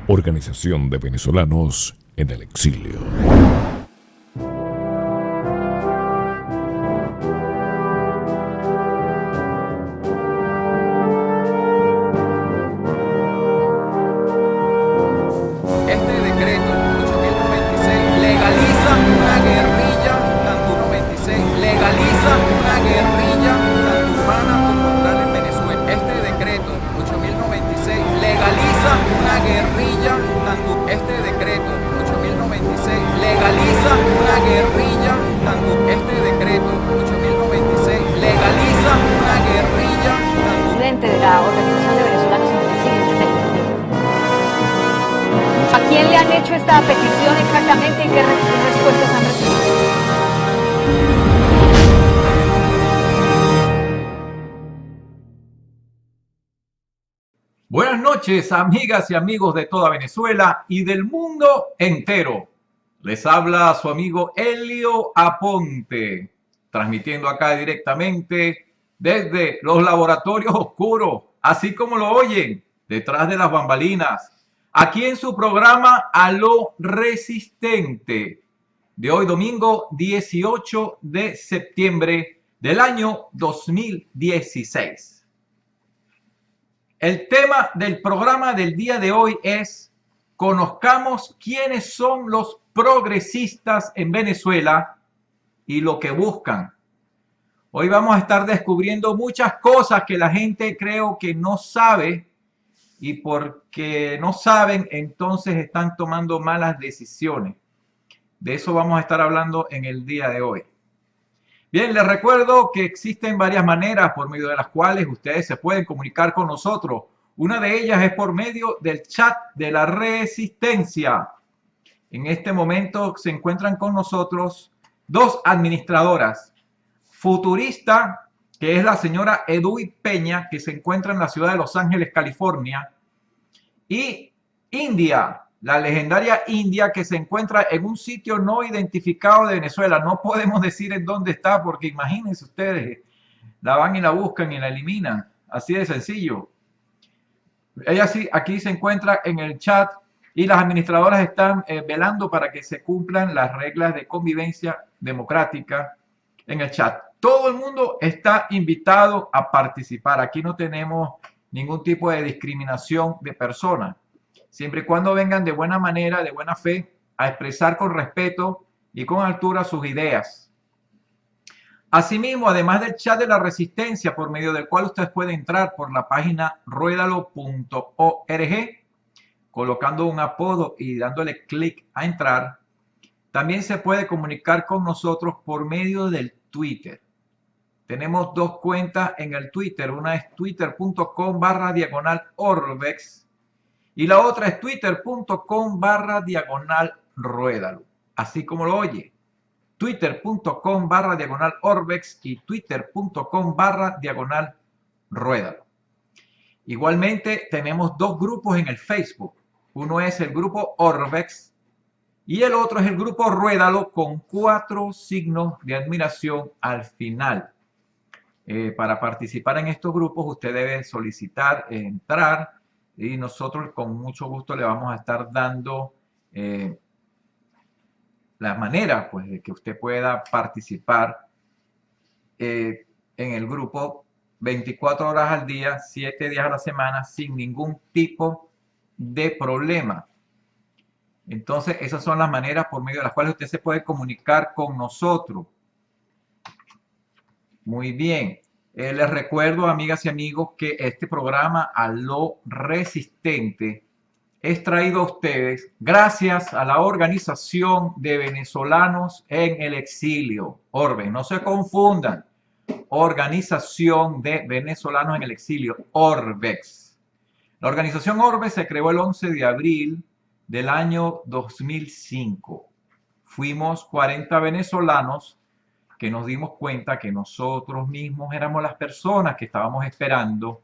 Organización de Venezolanos en el Exilio. Este decreto 8096 legaliza una guerrilla Cantú 96, legaliza una guerrilla cantufana como tal en Venezuela. Este decreto 8096 legaliza una guerrilla Cantú. Este decreto 8096 legaliza una guerrilla Cantú. Este decreto 8096 legaliza una guerrilla Cantú. Presidente de la Organización de Venezolanos en el Exilio. ¿A quién le han hecho esta petición exactamente y qué respuestas han recibido? Buenas noches, amigas y amigos de toda Venezuela y del mundo entero. Les habla su amigo Elio Aponte, transmitiendo acá directamente desde los laboratorios oscuros, así como lo oyen, detrás de las bambalinas. Aquí en su programa A lo Resistente, de hoy domingo 18 de septiembre del año 2016. El tema del programa del día de hoy es: conozcamos quiénes son los progresistas en Venezuela y lo que buscan. Hoy vamos a estar descubriendo muchas cosas que la gente creo que no sabe, y porque no saben, entonces están tomando malas decisiones. De eso vamos a estar hablando en el día de hoy. Bien, les recuerdo que existen varias maneras por medio de las cuales ustedes se pueden comunicar con nosotros. Una de ellas es por medio del chat de la Resistencia. En este momento se encuentran con nosotros dos administradoras. Futurista, que es la señora Eduy Peña, que se encuentra en la ciudad de Los Ángeles, California, y India, la legendaria India, que se encuentra en un sitio no identificado de Venezuela. No podemos decir en dónde está, porque imagínense ustedes, la van y la buscan y la eliminan, así de sencillo. Ella sí, aquí se encuentra en el chat, y las administradoras están velando para que se cumplan las reglas de convivencia democrática en el chat. Todo el mundo está invitado a participar. Aquí no tenemos ningún tipo de discriminación de personas, siempre y cuando vengan de buena manera, de buena fe, a expresar con respeto y con altura sus ideas. Asimismo, además del chat de la Resistencia, por medio del cual ustedes pueden entrar por la página ruedalo.org, colocando un apodo y dándole clic a entrar, también se puede comunicar con nosotros por medio del Twitter. Tenemos dos cuentas en el Twitter. Una es twitter.com/orbex y la otra es twitter.com/ruedalo. Así como lo oye. Twitter.com/orbex y twitter.com/ruedalo. Igualmente tenemos dos grupos en el Facebook. Uno es el grupo Orbex y el otro es el grupo Ruedalo, con 4 signos de admiración al final. Para participar en estos grupos usted debe solicitar entrar, y nosotros con mucho gusto le vamos a estar dando la manera, pues, de que usted pueda participar en el grupo 24 horas al día, 7 días a la semana, sin ningún tipo de problema. Entonces, esas son las maneras por medio de las cuales usted se puede comunicar con nosotros. Muy bien. Les recuerdo, amigas y amigos, que este programa A lo Resistente es traído a ustedes gracias a la Organización de Venezolanos en el Exilio, Orbe. No se confundan. Organización de Venezolanos en el Exilio, Orbex. La organización Orbex se creó el 11 de abril del año 2005. Fuimos 40 venezolanos que nos dimos cuenta que nosotros mismos éramos las personas que estábamos esperando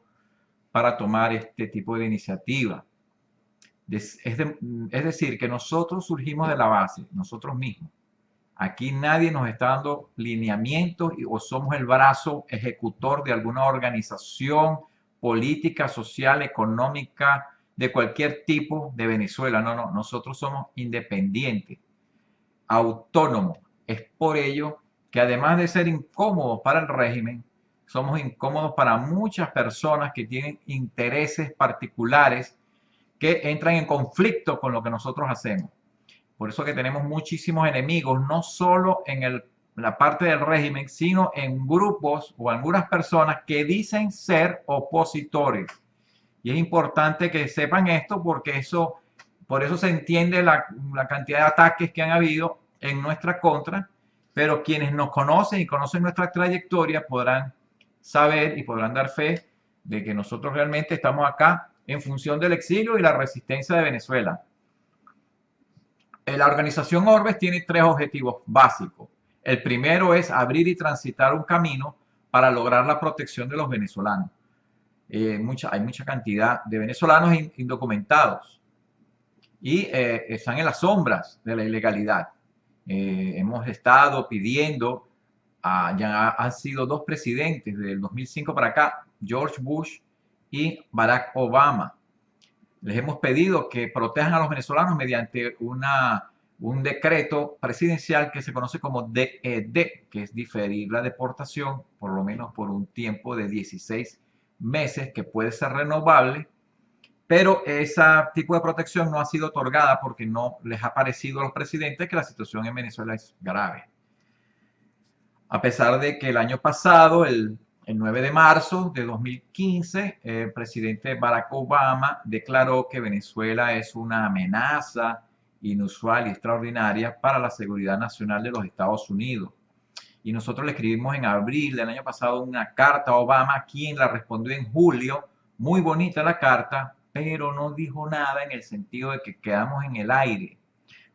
para tomar este tipo de iniciativa. Es decir, que nosotros surgimos de la base, nosotros mismos. Aquí nadie nos está dando lineamientos o somos el brazo ejecutor de alguna organización política, social, económica, de cualquier tipo de Venezuela. No, no, nosotros somos independientes, autónomos. Es por ello que además de ser incómodos para el régimen, somos incómodos para muchas personas que tienen intereses particulares que entran en conflicto con lo que nosotros hacemos. Por eso que tenemos muchísimos enemigos, no solo en la parte del régimen, sino en grupos o algunas personas que dicen ser opositores. Y es importante que sepan esto porque por eso se entiende la cantidad de ataques que han habido en nuestra contra, pero quienes nos conocen y conocen nuestra trayectoria podrán saber y podrán dar fe de que nosotros realmente estamos acá en función del exilio y la resistencia de Venezuela. La organización Orbes tiene tres objetivos básicos. El primero es abrir y transitar un camino para lograr la protección de los venezolanos. Hay mucha cantidad de venezolanos indocumentados y están en las sombras de la ilegalidad. Hemos estado pidiendo, ya han sido dos presidentes del 2005 para acá, George Bush y Barack Obama. Les hemos pedido que protejan a los venezolanos mediante un decreto presidencial que se conoce como DED, que es diferir la deportación por lo menos por un tiempo de 16 meses, que puede ser renovable, pero ese tipo de protección no ha sido otorgada porque no les ha parecido a los presidentes que la situación en Venezuela es grave. A pesar de que el año pasado, el 9 de marzo de 2015, el presidente Barack Obama declaró que Venezuela es una amenaza inusual y extraordinaria para la seguridad nacional de los Estados Unidos. Y nosotros le escribimos en abril del año pasado una carta a Obama, quien la respondió en julio. Muy bonita la carta, pero no dijo nada en el sentido de que quedamos en el aire.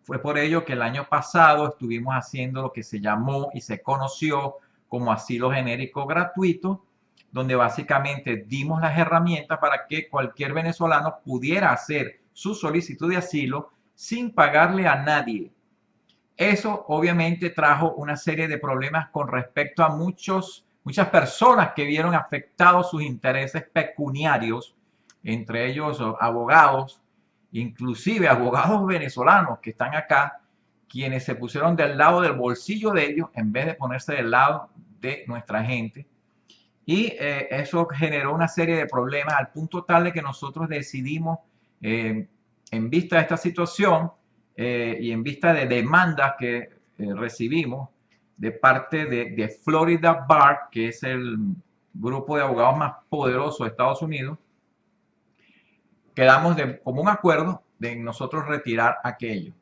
Fue por ello que el año pasado estuvimos haciendo lo que se llamó y se conoció como asilo genérico gratuito, donde básicamente dimos las herramientas para que cualquier venezolano pudiera hacer su solicitud de asilo sin pagarle a nadie. Eso obviamente trajo una serie de problemas con respecto a muchas personas que vieron afectados sus intereses pecuniarios, entre ellos abogados, inclusive abogados venezolanos que están acá, quienes se pusieron del lado del bolsillo de ellos en vez de ponerse del lado de nuestra gente. Y eso generó una serie de problemas al punto tal de que nosotros decidimos, en vista de esta situación y en vista de demandas que recibimos de parte de Florida Bar, que es el grupo de abogados más poderoso de Estados Unidos, quedamos de común acuerdo de nosotros retirar aquello,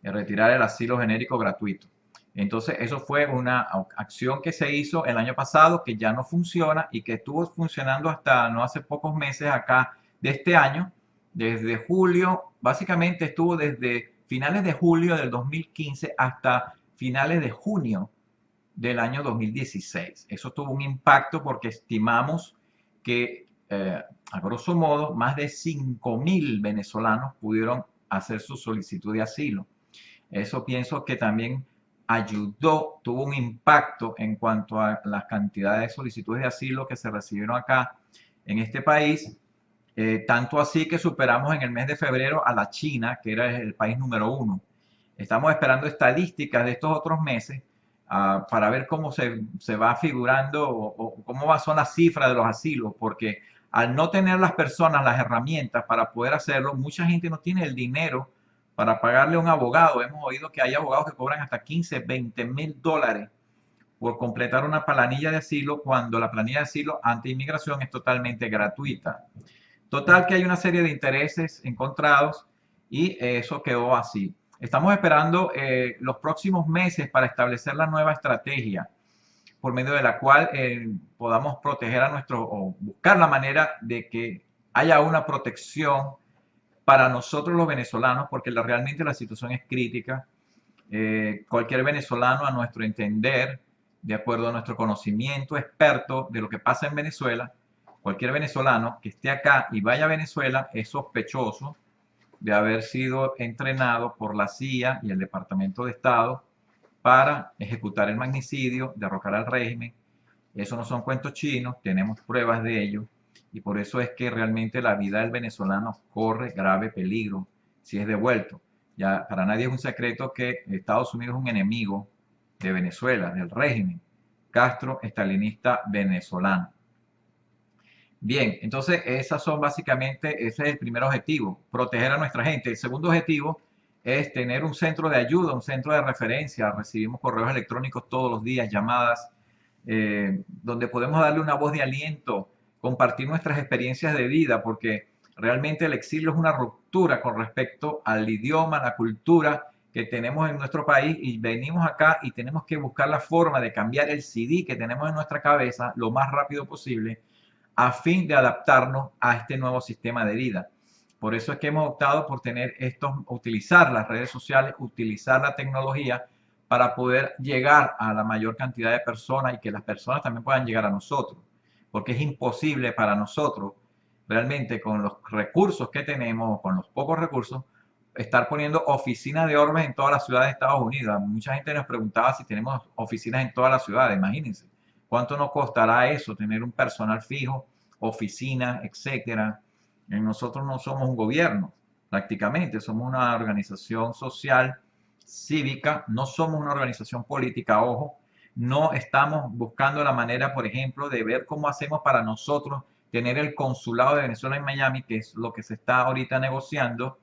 de retirar el asilo genérico gratuito. Entonces, eso fue una acción que se hizo el año pasado, que ya no funciona y que estuvo funcionando hasta no hace pocos meses acá de este año. Desde julio, básicamente estuvo desde finales de julio del 2015 hasta finales de junio del año 2016. Eso tuvo un impacto porque estimamos que, a grosso modo, más de 5.000 venezolanos pudieron hacer su solicitud de asilo. Eso pienso que también ayudó, tuvo un impacto en cuanto a las cantidades de solicitudes de asilo que se recibieron acá en este país, tanto así que superamos en el mes de febrero a la China, que era el país número 1. Estamos esperando estadísticas de estos otros meses para ver cómo se va figurando o cómo son las cifras de los asilos, porque al no tener las personas las herramientas para poder hacerlo, mucha gente no tiene el dinero para pagarle a un abogado. Hemos oído que hay abogados que cobran hasta 15, 20 mil dólares por completar una planilla de asilo, cuando la planilla de asilo ante inmigración es totalmente gratuita. Total que hay una serie de intereses encontrados y eso quedó así. Estamos esperando los próximos meses para establecer la nueva estrategia por medio de la cual podamos proteger a o buscar la manera de que haya una protección para nosotros los venezolanos, porque realmente la situación es crítica. Cualquier venezolano, a nuestro entender, de acuerdo a nuestro conocimiento experto de lo que pasa en Venezuela, cualquier venezolano que esté acá y vaya a Venezuela es sospechoso de haber sido entrenado por la CIA y el Departamento de Estado para ejecutar el magnicidio, derrocar al régimen. Eso no son cuentos chinos, tenemos pruebas de ello. Y por eso es que realmente la vida del venezolano corre grave peligro si es devuelto. Ya para nadie es un secreto que Estados Unidos es un enemigo de Venezuela, del régimen Castro-estalinista venezolano. Bien, entonces esas son básicamente, ese es el primer objetivo, proteger a nuestra gente. El segundo objetivo es tener un centro de ayuda, un centro de referencia. Recibimos correos electrónicos todos los días, llamadas, donde podemos darle una voz de aliento, compartir nuestras experiencias de vida, porque realmente el exilio es una ruptura con respecto al idioma, la cultura que tenemos en nuestro país, y venimos acá y tenemos que buscar la forma de cambiar el CD que tenemos en nuestra cabeza lo más rápido posible a fin de adaptarnos a este nuevo sistema de vida. Por eso es que hemos optado por tener utilizar las redes sociales, utilizar la tecnología para poder llegar a la mayor cantidad de personas y que las personas también puedan llegar a nosotros. Porque es imposible para nosotros, realmente con los recursos que tenemos, con los pocos recursos, estar poniendo oficinas de Orbes en todas las ciudades de Estados Unidos. Mucha gente nos preguntaba si tenemos oficinas en todas las ciudades, imagínense. ¿Cuánto nos costará eso, tener un personal fijo, oficinas, etcétera? Nosotros no somos un gobierno, prácticamente, somos una organización social, cívica, no somos una organización política, ojo, no estamos buscando la manera, por ejemplo, de ver cómo hacemos para nosotros tener el consulado de Venezuela en Miami, que es lo que se está ahorita negociando,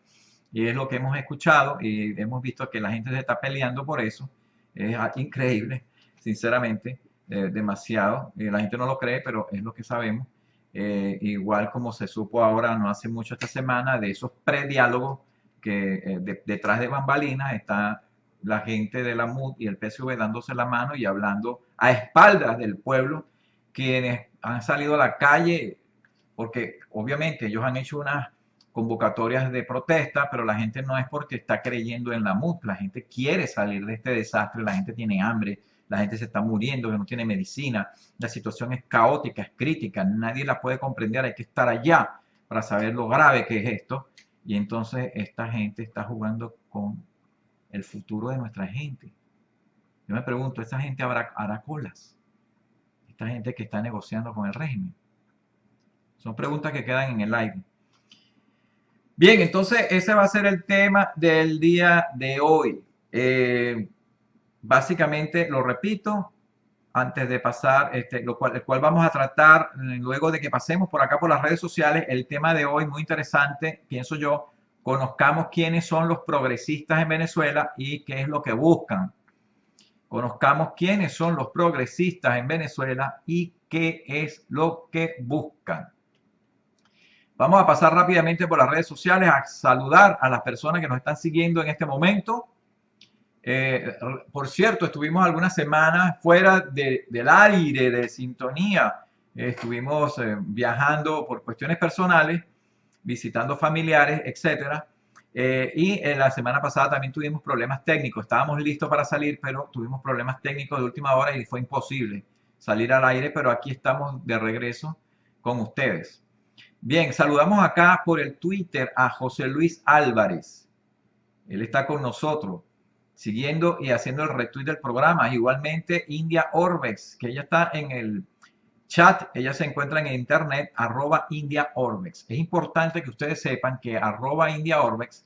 y es lo que hemos escuchado, y hemos visto que la gente se está peleando por eso. Es increíble, sinceramente, demasiado. La gente no lo cree, pero es lo que sabemos. Igual como se supo ahora, no hace mucho esta semana, de esos prediálogos que detrás de bambalinas está la gente de la MUD y el PSV dándose la mano y hablando a espaldas del pueblo, quienes han salido a la calle, porque obviamente ellos han hecho unas convocatorias de protesta, pero la gente no es porque está creyendo en la MUD, la gente quiere salir de este desastre, la gente tiene hambre, la gente se está muriendo, que no tiene medicina, la situación es caótica, es crítica, nadie la puede comprender, hay que estar allá para saber lo grave que es esto. Y entonces esta gente está jugando con el futuro de nuestra gente. Yo me pregunto, ¿esta gente hará colas? Esta gente que está negociando con el régimen. Son preguntas que quedan en el aire. Bien, entonces ese va a ser el tema del día de hoy. Básicamente, lo repito, antes de pasar, el cual vamos a tratar luego de que pasemos por acá por las redes sociales. El tema de hoy, muy interesante, pienso yo, conozcamos quiénes son los progresistas en Venezuela y qué es lo que buscan. Conozcamos quiénes son los progresistas en Venezuela y qué es lo que buscan. Vamos a pasar rápidamente por las redes sociales a saludar a las personas que nos están siguiendo en este momento. Por cierto, estuvimos algunas semanas fuera del aire, de sintonía. Estuvimos viajando por cuestiones personales, visitando familiares, etcétera. Y la semana pasada también tuvimos problemas técnicos. Estábamos listos para salir, pero tuvimos problemas técnicos de última hora y fue imposible salir al aire, pero aquí estamos de regreso con ustedes. Bien, saludamos acá por el Twitter a José Luis Álvarez. Él está con nosotros, siguiendo y haciendo el retweet del programa. Igualmente, India Orbex, que ella está en el chat, ella se encuentra en internet, @IndiaOrbex. Es importante que ustedes sepan que @IndiaOrbex,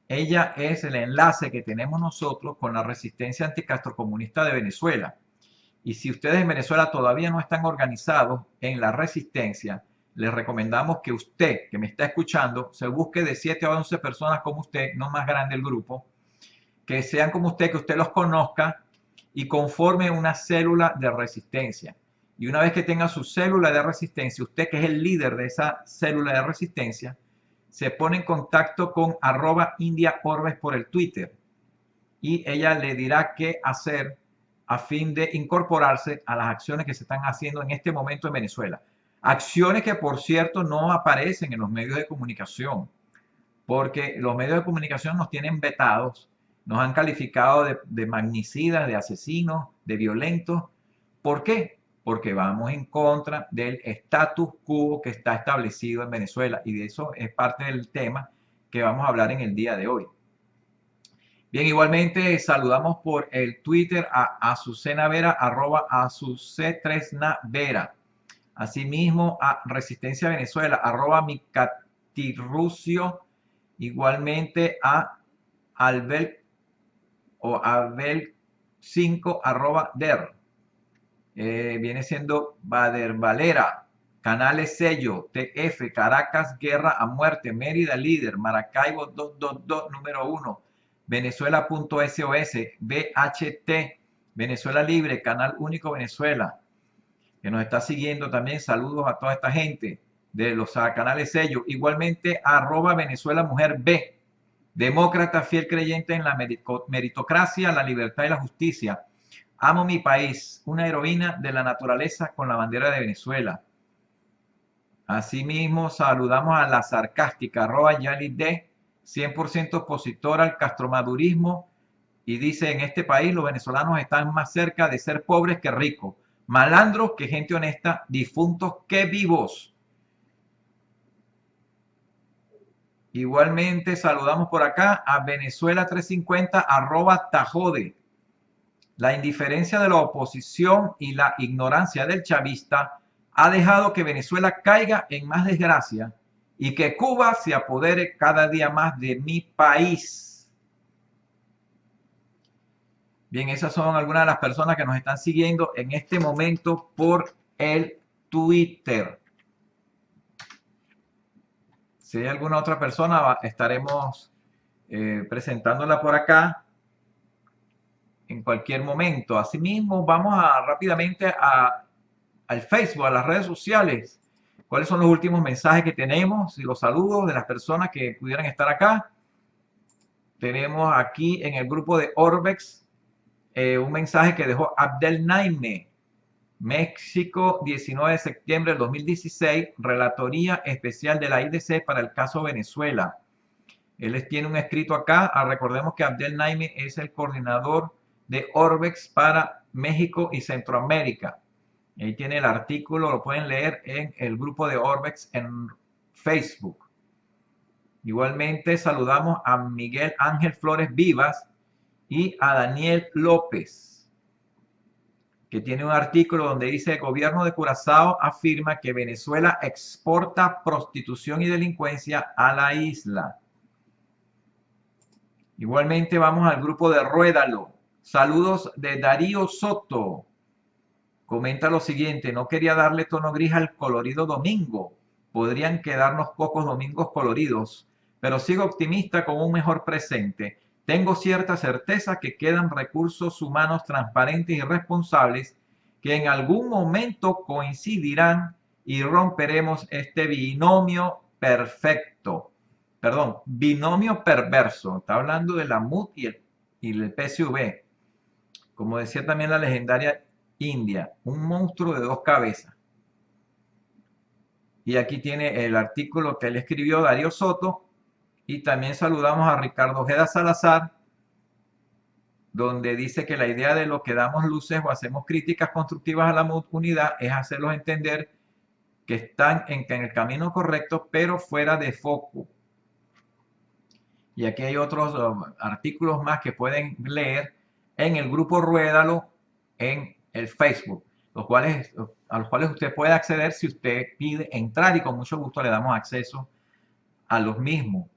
ella es el enlace que tenemos nosotros con la resistencia anticastrocomunista de Venezuela. Y si ustedes en Venezuela todavía no están organizados en la resistencia, les recomendamos que usted, que me está escuchando, se busque de 7 a 11 personas como usted, no más grande el grupo, que sean como usted, que usted los conozca y conforme una célula de resistencia. Y una vez que tenga su célula de resistencia, usted que es el líder de esa célula de resistencia, se pone en contacto con @IndiaOrbex por el Twitter y ella le dirá qué hacer a fin de incorporarse a las acciones que se están haciendo en este momento en Venezuela. Acciones que, por cierto, no aparecen en los medios de comunicación, porque los medios de comunicación nos tienen vetados, nos han calificado de magnicidas, de asesinos, de violentos. ¿Por qué? Porque vamos en contra del status quo que está establecido en Venezuela, y de eso es parte del tema que vamos a hablar en el día de hoy. Bien, igualmente saludamos por el Twitter a Azucena Vera, @Azucetresnavera. Asimismo, a Resistencia Venezuela, @micatirrucio, igualmente a Albel o Abel5 @der. Viene siendo Bader Valera, Canales Sello, TF, Caracas, Guerra a Muerte, Mérida Líder, Maracaibo 222, número 1, Venezuela.sos, BHT, Venezuela Libre, Canal Único Venezuela, que nos está siguiendo también. Saludos a toda esta gente de los canales Sello. Igualmente, @Venezuela Mujer B, demócrata fiel creyente en la meritocracia, la libertad y la justicia. Amo mi país, una heroína de la naturaleza con la bandera de Venezuela. Asimismo, saludamos a la sarcástica @YaliD, 100% opositora al castromadurismo, y dice: en este país los venezolanos están más cerca de ser pobres que ricos, malandros que gente honesta, difuntos que vivos. Igualmente saludamos por acá a Venezuela 350 @Tajode. La indiferencia de la oposición y la ignorancia del chavista ha dejado que Venezuela caiga en más desgracia y que Cuba se apodere cada día más de mi país. Bien, esas son algunas de las personas que nos están siguiendo en este momento por el Twitter. Si hay alguna otra persona, estaremos presentándola por acá en cualquier momento. Asimismo, vamos rápidamente al Facebook, a las redes sociales. ¿Cuáles son los últimos mensajes que tenemos y los saludos de las personas que pudieran estar acá? Tenemos aquí en el grupo de Orbex un mensaje que dejó Abdel Naime. México, 19 de septiembre del 2016, Relatoría Especial de la IDC para el caso Venezuela. Él tiene un escrito acá. Recordemos que Abdel Naime es el coordinador de Orbex para México y Centroamérica. Ahí tiene el artículo, lo pueden leer en el grupo de Orbex en Facebook. Igualmente saludamos a Miguel Ángel Flores Vivas y a Daniel López, que tiene un artículo donde dice: el gobierno de Curazao afirma que Venezuela exporta prostitución y delincuencia a la isla. Igualmente vamos al grupo de Ruédalo. Saludos de Darío Soto. Comenta lo siguiente: no quería darle tono gris al colorido domingo. Podrían quedarnos pocos domingos coloridos, pero sigo optimista con un mejor presente. Tengo cierta certeza que quedan recursos humanos transparentes y responsables que en algún momento coincidirán y romperemos este binomio perfecto. Perdón, binomio perverso. Está hablando de la MUD y el PSV. Como decía también la legendaria India, un monstruo de dos cabezas. Y aquí tiene el artículo que él escribió, Darío Soto. Y también saludamos a Ricardo Ojeda Salazar, donde dice que la idea de lo que damos luces o hacemos críticas constructivas a la unidad es hacerlos entender que están en el camino correcto, pero fuera de foco. Y aquí hay otros artículos más que pueden leer en el grupo Ruédalo en el Facebook, a los cuales usted puede acceder si usted pide entrar, y con mucho gusto le damos acceso a los mismos.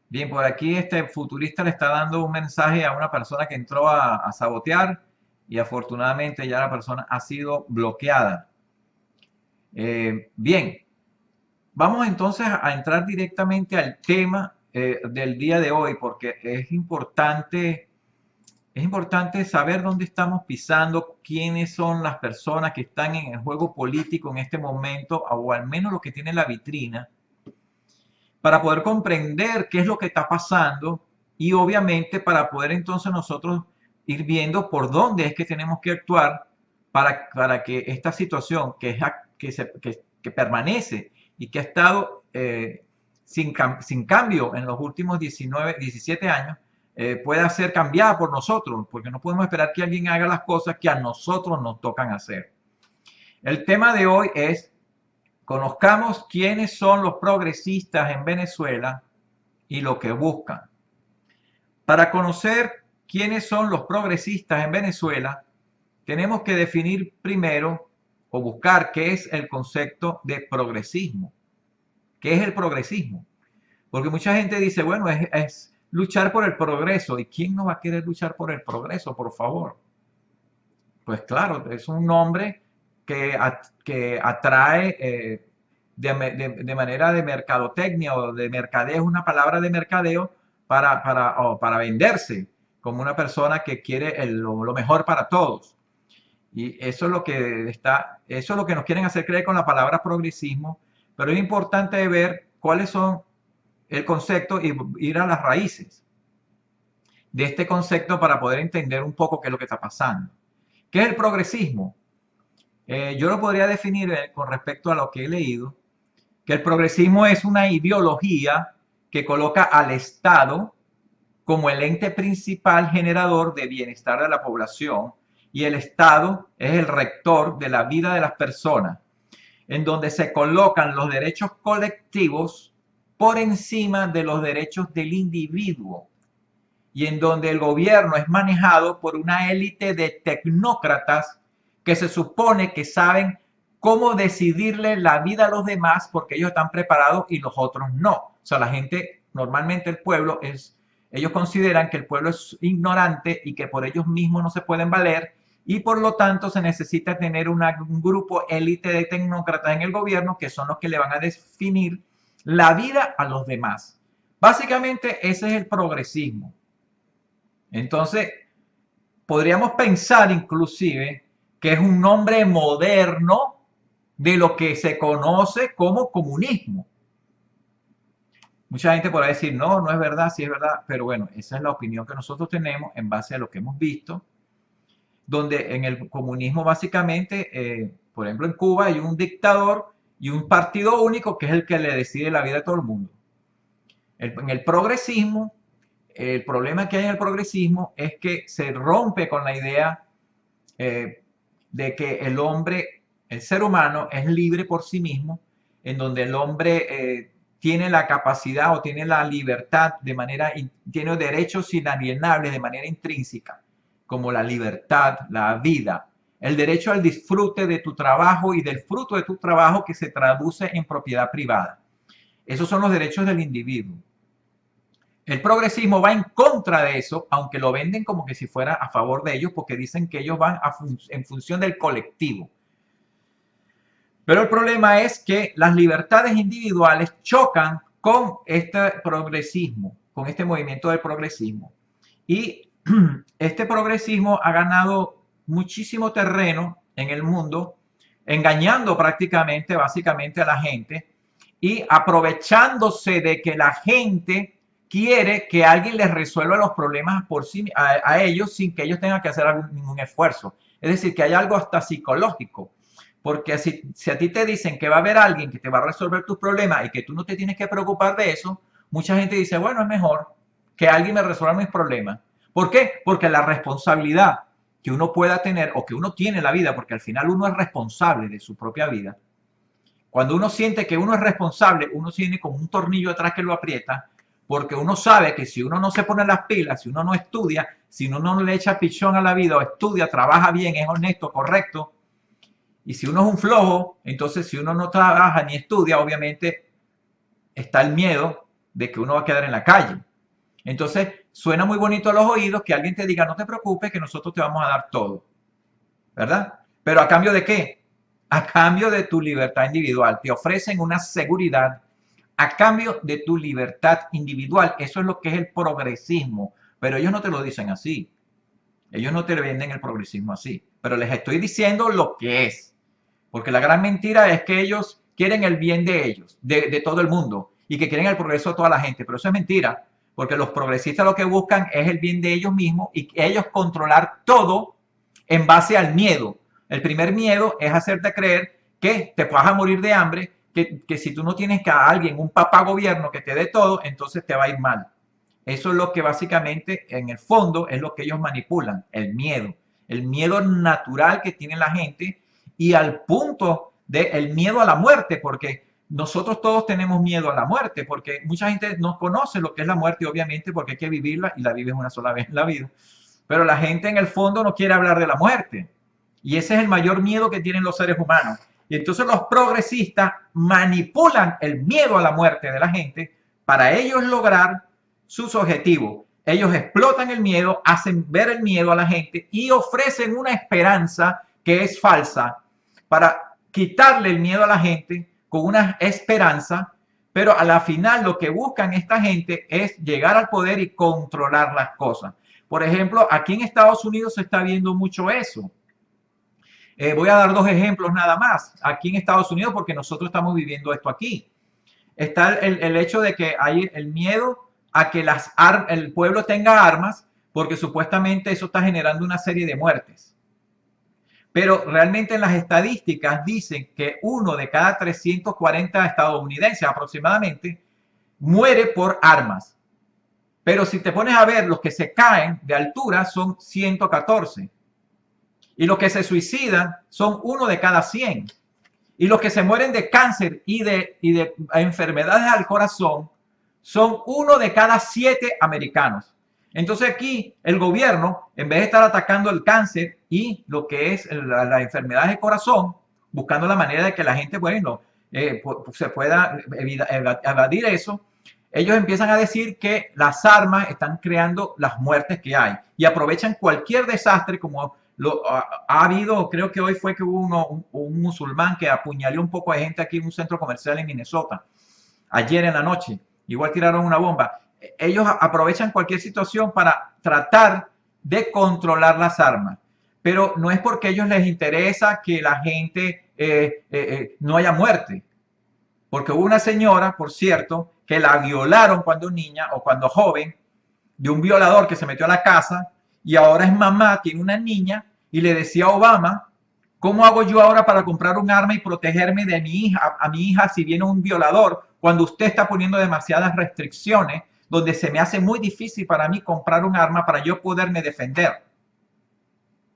Bien, por aquí este futurista le está dando un mensaje a una persona que entró a sabotear, y afortunadamente ya la persona ha sido bloqueada. Bien, vamos entonces a entrar directamente al tema del día de hoy, porque es importante saber dónde estamos pisando, quiénes son las personas que están en el juego político en este momento, o al menos los que tienen la vitrina, para poder comprender qué es lo que está pasando, y obviamente para poder entonces nosotros ir viendo por dónde es que tenemos que actuar para que esta situación que permanece y que ha estado sin cambio en los últimos 17 años, pueda ser cambiada por nosotros, porque no podemos esperar que alguien haga las cosas que a nosotros nos tocan hacer. El tema de hoy es: conozcamos quiénes son los progresistas en Venezuela y lo que buscan. Para conocer quiénes son los progresistas en Venezuela, tenemos que definir primero o buscar qué es el concepto de progresismo. ¿Qué es el progresismo? Porque mucha gente dice, bueno, es luchar por el progreso. ¿Y quién no va a querer luchar por el progreso, por favor? Pues claro, es un nombre que atrae de manera de mercadotecnia o de mercadeo, es una palabra de mercadeo para venderse como una persona que quiere lo mejor para todos. Y eso es lo que eso es lo que nos quieren hacer creer con la palabra progresismo, pero es importante ver cuáles son el concepto y ir a las raíces de este concepto para poder entender un poco qué es lo que está pasando. ¿Qué es el progresismo? Yo lo podría definir con respecto a lo que he leído, que el progresismo es una ideología que coloca al Estado como el ente principal generador de bienestar de la población y el Estado es el rector de la vida de las personas, en donde se colocan los derechos colectivos por encima de los derechos del individuo y en donde el gobierno es manejado por una élite de tecnócratas que se supone que saben cómo decidirle la vida a los demás porque ellos están preparados y los otros no. O sea, la gente, normalmente el pueblo ellos consideran que el pueblo es ignorante y que por ellos mismos no se pueden valer y por lo tanto se necesita tener un grupo élite de tecnócratas en el gobierno que son los que le van a definir la vida a los demás. Básicamente ese es el progresismo. Entonces, podríamos pensar inclusive que es un nombre moderno de lo que se conoce como comunismo. Mucha gente podrá decir, no, no es verdad, sí es verdad, pero bueno, esa es la opinión que nosotros tenemos en base a lo que hemos visto, donde en el comunismo básicamente, por ejemplo en Cuba hay un dictador y un partido único que es el que le decide la vida de todo el mundo. En el progresismo, el problema que hay en el progresismo es que se rompe con la idea de que el hombre, el ser humano, es libre por sí mismo, en donde el hombre tiene la capacidad o tiene la libertad tiene derechos inalienables de manera intrínseca, como la libertad, la vida, el derecho al disfrute de tu trabajo y del fruto de tu trabajo que se traduce en propiedad privada. Esos son los derechos del individuo. El progresismo va en contra de eso, aunque lo venden como que si fuera a favor de ellos, porque dicen que ellos van en función del colectivo. Pero el problema es que las libertades individuales chocan con este progresismo, con este movimiento del progresismo. Y este progresismo ha ganado muchísimo terreno en el mundo, engañando básicamente a la gente y aprovechándose de que la gente quiere que alguien les resuelva los problemas a ellos sin que ellos tengan que hacer ningún esfuerzo. Es decir, que hay algo hasta psicológico. Porque si a ti te dicen que va a haber alguien que te va a resolver tus problemas y que tú no te tienes que preocupar de eso, mucha gente dice, bueno, es mejor que alguien me resuelva mis problemas. ¿Por qué? Porque la responsabilidad que uno pueda tener o que uno tiene en la vida, porque al final uno es responsable de su propia vida. Cuando uno siente que uno es responsable, uno tiene como un tornillo atrás que lo aprieta, porque uno sabe que si uno no se pone las pilas, si uno no estudia, si uno no le echa pichón a la vida o estudia, trabaja bien, es honesto, correcto, y si uno es un flojo, entonces si uno no trabaja ni estudia, obviamente está el miedo de que uno va a quedar en la calle. Entonces suena muy bonito a los oídos que alguien te diga, no te preocupes, que nosotros te vamos a dar todo, ¿verdad? Pero ¿a cambio de qué? A cambio de tu libertad individual. Te ofrecen una seguridad a cambio de tu libertad individual. Eso es lo que es el progresismo. Pero ellos no te lo dicen así. Ellos no te venden el progresismo así. Pero les estoy diciendo lo que es. Porque la gran mentira es que ellos quieren el bien de ellos, de todo el mundo, y que quieren el progreso de toda la gente. Pero eso es mentira. Porque los progresistas lo que buscan es el bien de ellos mismos y ellos controlar todo en base al miedo. El primer miedo es hacerte creer que te vas a morir de hambre, que si tú no tienes a alguien, un papá gobierno que te dé todo, entonces te va a ir mal. Eso es lo que básicamente, en el fondo, es lo que ellos manipulan, el miedo natural que tiene la gente y al punto del miedo a la muerte, porque nosotros todos tenemos miedo a la muerte, porque mucha gente no conoce lo que es la muerte, obviamente, porque hay que vivirla y la vives una sola vez en la vida. Pero la gente en el fondo no quiere hablar de la muerte. Y ese es el mayor miedo que tienen los seres humanos. Y entonces los progresistas manipulan el miedo a la muerte de la gente para ellos lograr sus objetivos. Ellos explotan el miedo, hacen ver el miedo a la gente y ofrecen una esperanza que es falsa para quitarle el miedo a la gente con una esperanza, pero a la final lo que buscan esta gente es llegar al poder y controlar las cosas. Por ejemplo, aquí en Estados Unidos se está viendo mucho eso. Voy a dar dos ejemplos nada más. Aquí en Estados Unidos, porque nosotros estamos viviendo esto aquí. Está el hecho de que hay el miedo a que el pueblo tenga armas, porque supuestamente eso está generando una serie de muertes. Pero realmente en las estadísticas dicen que 1 de cada 340 estadounidenses aproximadamente muere por armas. Pero si te pones a ver, los que se caen de altura son 114. Y los que se suicidan son 1 de cada 100. Y los que se mueren de cáncer y de enfermedades al corazón son 1 de cada 7 americanos. Entonces aquí el gobierno, en vez de estar atacando el cáncer y lo que es la enfermedad del corazón, buscando la manera de que la gente, bueno, se pueda evadir eso, ellos empiezan a decir que las armas están creando las muertes que hay y aprovechan cualquier desastre como ha habido. Creo que hoy fue que hubo un musulmán que apuñaló un poco de gente aquí en un centro comercial en Minnesota, ayer en la noche, igual tiraron una bomba. Ellos aprovechan cualquier situación para tratar de controlar las armas, pero no es porque a ellos les interesa que la gente no haya muerte, porque hubo una señora, por cierto, que la violaron cuando niña o cuando joven, de un violador que se metió a la casa y ahora es mamá, tiene una niña y le decía a Obama, ¿cómo hago yo ahora para comprar un arma y protegerme de mi hija si viene un violador? Cuando usted está poniendo demasiadas restricciones, donde se me hace muy difícil para mí comprar un arma para yo poderme defender.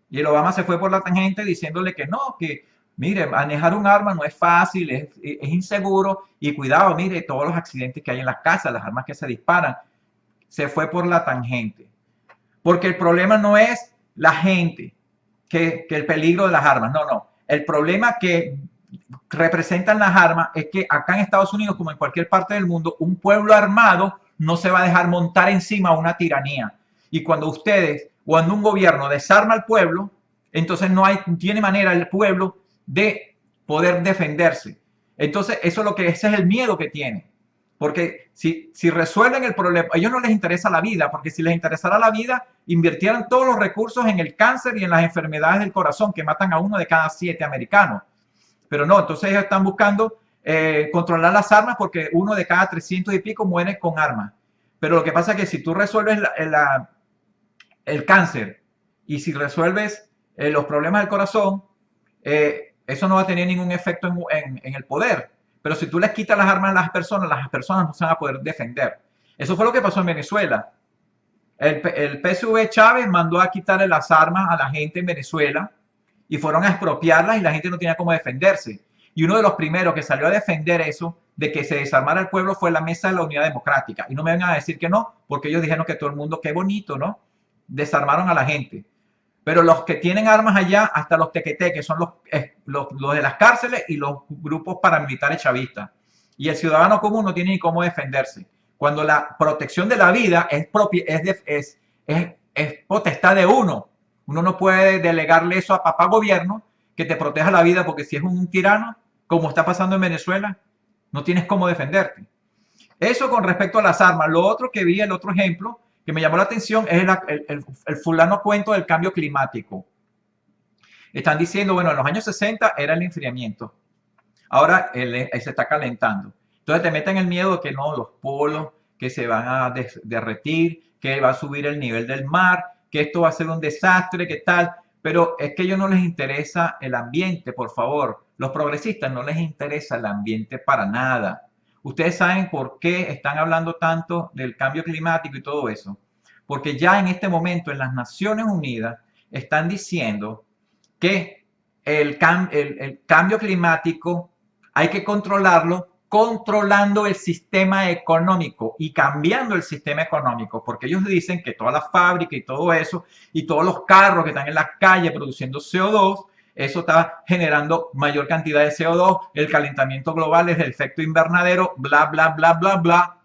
Y el Obama se fue por la tangente diciéndole que no, que mire, manejar un arma no es fácil, es inseguro y cuidado, mire, todos los accidentes que hay en las casas, las armas que se disparan. Se fue por la tangente. Porque el problema no es la gente, que el peligro de las armas, no. El problema que representan las armas es que acá en Estados Unidos, como en cualquier parte del mundo, un pueblo armado no se va a dejar montar encima una tiranía. Y cuando un gobierno desarma al pueblo, entonces no tiene manera el pueblo de poder defenderse. Entonces ese es el miedo que tiene. Porque si resuelven el problema, a ellos no les interesa la vida, porque si les interesara la vida, invirtieran todos los recursos en el cáncer y en las enfermedades del corazón que matan a 1 de cada 7 americanos. Pero no, entonces ellos están buscando controlar las armas porque 1 de cada 300 y pico muere con armas. Pero lo que pasa es que si tú resuelves el cáncer y si resuelves los problemas del corazón, eso no va a tener ningún efecto en el poder. Pero si tú les quitas las armas a las personas no se van a poder defender. Eso fue lo que pasó en Venezuela. El PSV Chávez mandó a quitarle las armas a la gente en Venezuela y fueron a expropiarlas y la gente no tenía cómo defenderse. Y uno de los primeros que salió a defender eso, de que se desarmara el pueblo, fue la Mesa de la Unidad Democrática. Y no me vengan a decir que no, porque ellos dijeron que todo el mundo, qué bonito, ¿no? Desarmaron a la gente. Pero los que tienen armas allá, hasta los tequeteques, son los de las cárceles y los grupos paramilitares chavistas. Y el ciudadano común no tiene ni cómo defenderse. Cuando la protección de la vida es potestad de uno. Uno no puede delegarle eso a papá gobierno que te proteja la vida, porque si es un tirano, como está pasando en Venezuela, no tienes cómo defenderte. Eso con respecto a las armas. Lo otro que vi, el otro ejemplo que me llamó la atención es el fulano cuento del cambio climático. Están diciendo, bueno, en los años 60 era el enfriamiento. Ahora se está calentando. Entonces te meten el miedo de que no, los polos, que se van a derretir, que va a subir el nivel del mar, que esto va a ser un desastre, que tal. Pero es que a ellos no les interesa el ambiente, por favor. Los progresistas no les interesa el ambiente para nada. Ustedes saben por qué están hablando tanto del cambio climático y todo eso. Porque ya en este momento en las Naciones Unidas están diciendo que el cambio climático hay que controlarlo controlando el sistema económico y cambiando el sistema económico, porque ellos dicen que todas las fábricas y todo eso, y todos los carros que están en las calles produciendo CO2, eso está generando mayor cantidad de CO2, el calentamiento global es el efecto invernadero, bla, bla, bla, bla, bla.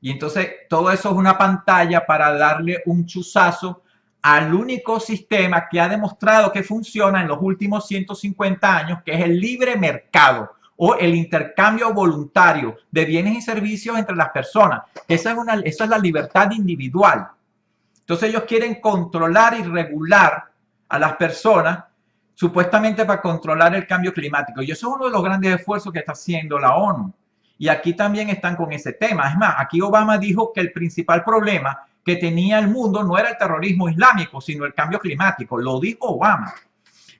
Y entonces todo eso es una pantalla para darle un chuzazo al único sistema que ha demostrado que funciona en los últimos 150 años, que es el libre mercado o el intercambio voluntario de bienes y servicios entre las personas. Esa es la libertad individual. Entonces ellos quieren controlar y regular a las personas supuestamente para controlar el cambio climático. Y eso es uno de los grandes esfuerzos que está haciendo la ONU. Y aquí también están con ese tema. Es más, aquí Obama dijo que el principal problema que tenía el mundo no era el terrorismo islámico, sino el cambio climático. Lo dijo Obama.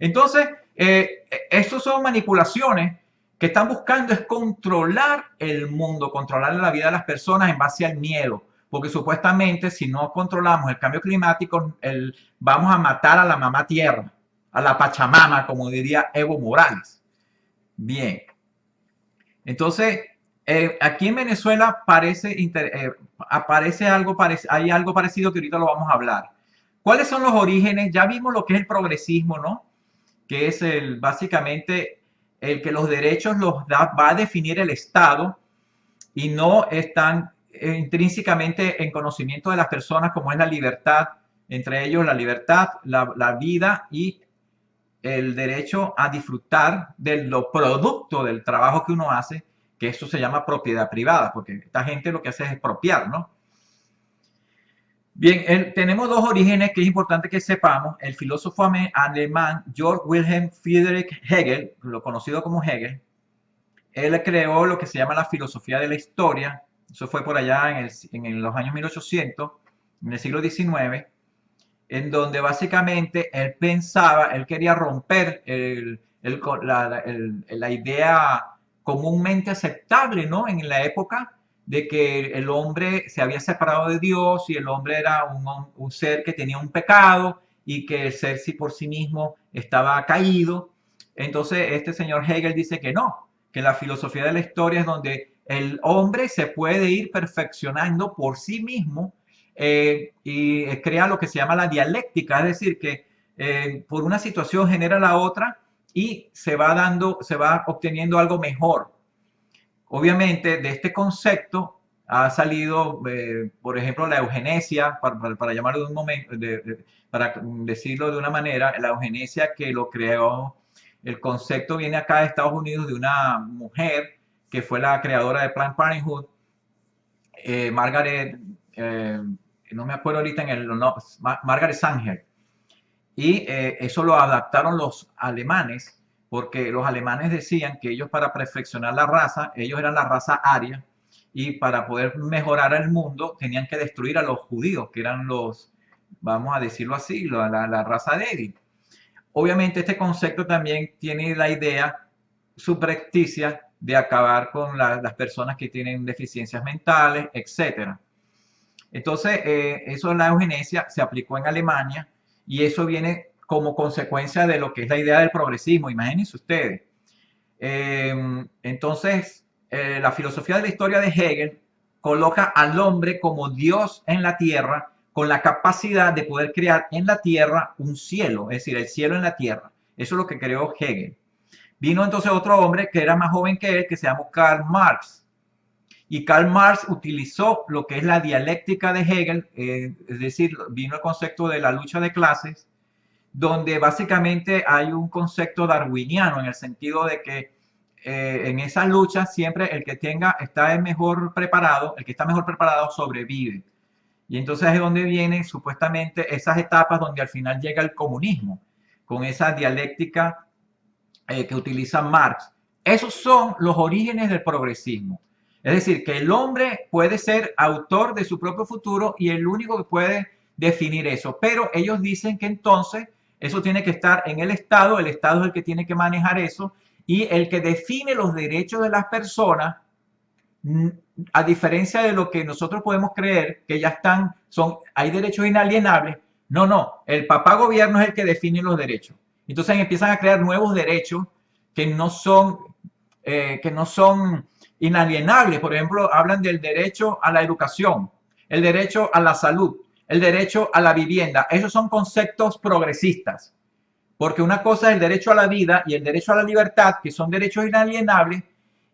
Entonces, estas son manipulaciones que están buscando es controlar el mundo, controlar la vida de las personas en base al miedo. Porque supuestamente si no controlamos el cambio climático, vamos a matar a la mamá tierra, a la Pachamama, como diría Evo Morales. Bien. Entonces, aquí en Venezuela hay algo parecido que ahorita lo vamos a hablar. ¿Cuáles son los orígenes? Ya vimos lo que es el progresismo, ¿no? Que es básicamente el que los derechos va a definir el Estado y no están intrínsecamente en conocimiento de las personas, como es la libertad, entre ellos la libertad, la vida y el derecho a disfrutar de los productos del trabajo que uno hace, que eso se llama propiedad privada, porque esta gente lo que hace es expropiar, ¿no? Bien, tenemos dos orígenes que es importante que sepamos. El filósofo alemán Georg Wilhelm Friedrich Hegel, lo conocido como Hegel, él creó lo que se llama la filosofía de la historia. Eso fue por allá en los años 1800, en el siglo XIX, en donde básicamente él quería romper la idea comúnmente aceptable, ¿no? En la época de que el hombre se había separado de Dios y el hombre era un ser que tenía un pecado y que el ser por sí mismo estaba caído. Entonces este señor Hegel dice que no, que la filosofía de la historia es donde el hombre se puede ir perfeccionando por sí mismo y crea lo que se llama la dialéctica, es decir, que por una situación genera la otra y se va obteniendo algo mejor. Obviamente, de este concepto ha salido, por ejemplo, la eugenesia, para llamarlo de un momento, para decirlo de una manera, la eugenesia que lo creó, el concepto viene acá de Estados Unidos de una mujer que fue la creadora de Planned Parenthood, Margaret, no me acuerdo ahorita Margaret Sanger. Y eso lo adaptaron los alemanes, porque los alemanes decían que ellos para perfeccionar la raza, ellos eran la raza aria, y para poder mejorar el mundo tenían que destruir a los judíos, que eran vamos a decirlo así, la raza débil. Obviamente este concepto también tiene la idea subrepticia de acabar con las personas que tienen deficiencias mentales, etc. Entonces, eso en la eugenesia se aplicó en Alemania y eso viene como consecuencia de lo que es la idea del progresismo. Imagínense ustedes. Entonces, la filosofía de la historia de Hegel coloca al hombre como Dios en la tierra, con la capacidad de poder crear en la tierra un cielo, es decir, el cielo en la tierra. Eso es lo que creó Hegel. Vino entonces otro hombre que era más joven que él, que se llamó Karl Marx. Y Karl Marx utilizó lo que es la dialéctica de Hegel, es decir, vino el concepto de la lucha de clases, donde básicamente hay un concepto darwiniano en el sentido de que en esa lucha siempre el que está mejor preparado, el que está mejor preparado sobrevive. Y entonces es donde vienen supuestamente esas etapas donde al final llega el comunismo, con esa dialéctica que utiliza Marx. Esos son los orígenes del progresismo. Es decir, que el hombre puede ser autor de su propio futuro y el único que puede definir eso. Pero ellos dicen que entonces eso tiene que estar en el Estado es el que tiene que manejar eso y el que define los derechos de las personas, a diferencia de lo que nosotros podemos creer, que ya hay derechos inalienables. No, el papá gobierno es el que define los derechos. Entonces empiezan a crear nuevos derechos que no son inalienables. Por ejemplo, hablan del derecho a la educación, el derecho a la salud, el derecho a la vivienda. Esos son conceptos progresistas. Porque una cosa es el derecho a la vida y el derecho a la libertad, que son derechos inalienables,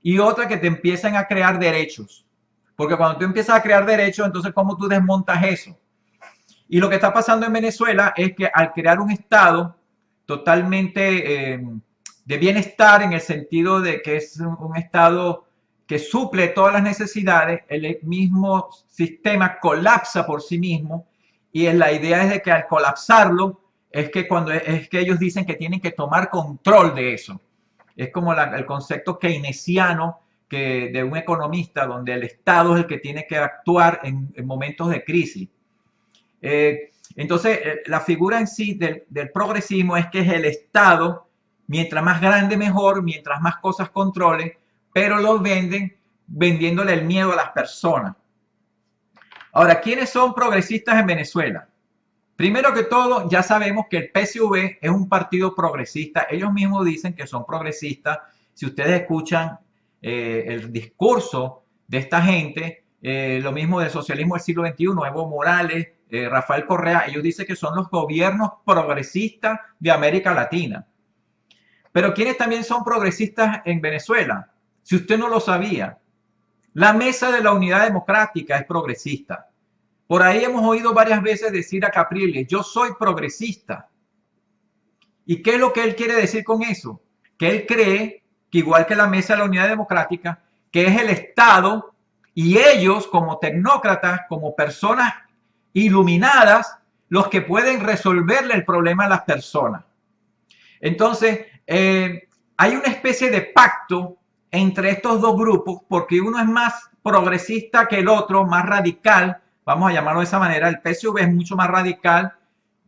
y otra que te empiezan a crear derechos. Porque cuando tú empiezas a crear derechos, entonces ¿cómo tú desmontas eso? Y lo que está pasando en Venezuela es que al crear un Estado totalmente de bienestar, en el sentido de que es un Estado que suple todas las necesidades, el mismo sistema colapsa por sí mismo, y la idea es de que al colapsarlo, es que ellos dicen que tienen que tomar control de eso. Es como el concepto keynesiano de un economista, donde el Estado es el que tiene que actuar en momentos de crisis. Entonces, la figura en sí del progresismo es que es el Estado, mientras más grande mejor, mientras más cosas controle, pero lo venden vendiéndole el miedo a las personas. Ahora, ¿quiénes son progresistas en Venezuela? Primero que todo, ya sabemos que el PSV es un partido progresista. Ellos mismos dicen que son progresistas. Si ustedes escuchan el discurso de esta gente, lo mismo del socialismo del siglo XXI, Evo Morales, Rafael Correa, ellos dicen que son los gobiernos progresistas de América Latina. Pero ¿quiénes también son progresistas en Venezuela? Si usted no lo sabía, la Mesa de la Unidad Democrática es progresista. Por ahí hemos oído varias veces decir a Capriles, yo soy progresista. ¿Y qué es lo que él quiere decir con eso? Que él cree que igual que la Mesa de la Unidad Democrática, que es el Estado y ellos como tecnócratas, como personas iluminadas, los que pueden resolverle el problema a las personas. Entonces, hay una especie de pacto entre estos dos grupos, porque uno es más progresista que el otro, más radical, vamos a llamarlo de esa manera. El PSV es mucho más radical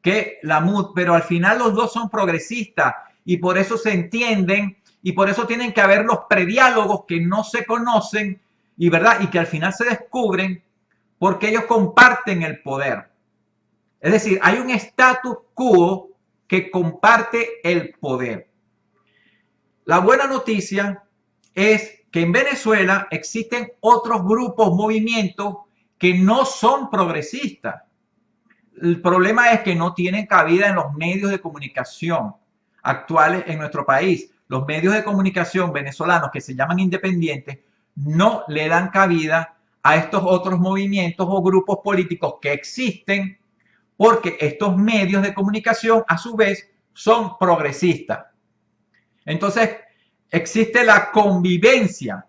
que la MUD, pero al final los dos son progresistas y por eso se entienden y por eso tienen que haber los prediálogos que no se conocen y verdad y que al final se descubren porque ellos comparten el poder. Es decir, hay un status quo que comparte el poder. La buena noticia es que en Venezuela existen otros grupos, movimientos que no son progresistas. El problema es que no tienen cabida en los medios de comunicación actuales en nuestro país. Los medios de comunicación venezolanos que se llaman independientes no le dan cabida a estos otros movimientos o grupos políticos que existen porque estos medios de comunicación a su vez son progresistas. Entonces existe la convivencia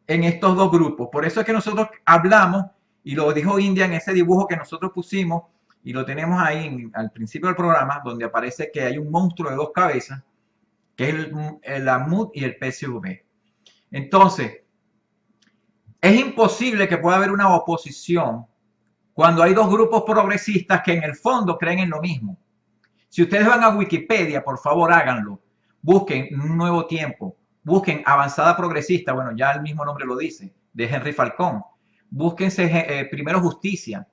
en estos dos grupos. Por eso es que nosotros hablamos, y lo dijo India en ese dibujo que nosotros pusimos, y lo tenemos ahí al principio del programa, donde aparece que hay un monstruo de dos cabezas, que es la MUD y el PSV. Entonces, es imposible que pueda haber una oposición cuando hay dos grupos progresistas que en el fondo creen en lo mismo. Si ustedes van a Wikipedia, por favor háganlo. Busquen Un Nuevo Tiempo, busquen Avanzada Progresista, bueno, ya el mismo nombre lo dice, de Henry Falcón. Búsquense primero Justicia,